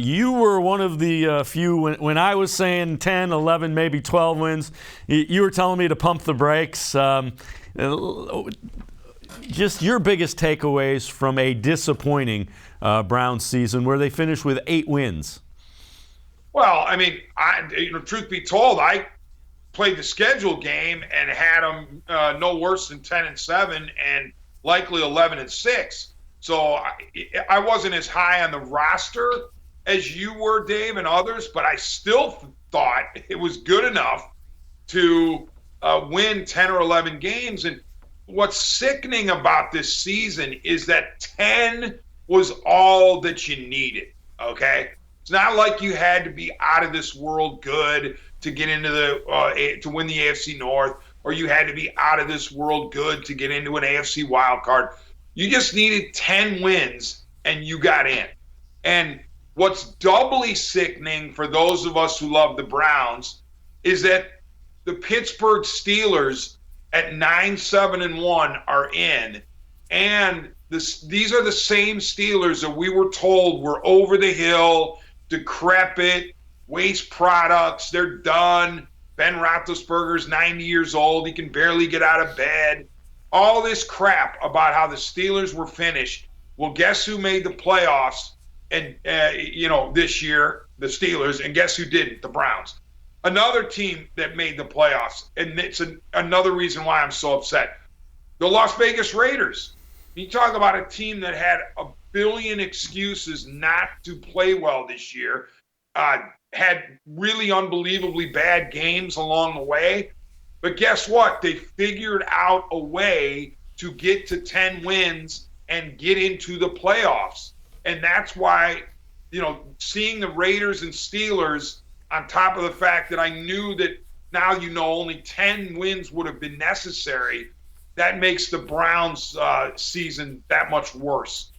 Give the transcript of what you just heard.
You were one of the few, when I was saying 10, 11, maybe 12 wins, you were telling me to pump the brakes. Just your biggest takeaways from a disappointing Browns season where they finished with 8 wins. Well, I mean, truth be told, I played the schedule game and had them no worse than 10-7 and likely 11-6. So I wasn't as high on the roster as you were, Dave, and others, but I still thought it was good enough to win 10 or 11 games. And what's sickening about this season is that 10 was all that you needed, okay? It's not like you had to be out of this world good to get into to win the AFC North, or you had to be out of this world good to get into an AFC wild card. You just needed 10 wins, and you got in. And what's doubly sickening for those of us who love the Browns is that the Pittsburgh Steelers at 9-7-1 are in, and these are the same Steelers that we were told were over the hill, decrepit, waste products, they're done. Ben Roethlisberger's 90 years old, he can barely get out of bed. All this crap about how the Steelers were finished. Well, guess who made the playoffs? And this year, the Steelers, and guess who didn't? The Browns. Another team that made the playoffs, and it's another reason why I'm so upset. The Las Vegas Raiders. You talk about a team that had a billion excuses not to play well this year, had really unbelievably bad games along the way. But guess what? They figured out a way to get to 10 wins and get into the playoffs. And that's why, seeing the Raiders and Steelers, on top of the fact that I knew that now only 10 wins would have been necessary, that makes the Browns season that much worse.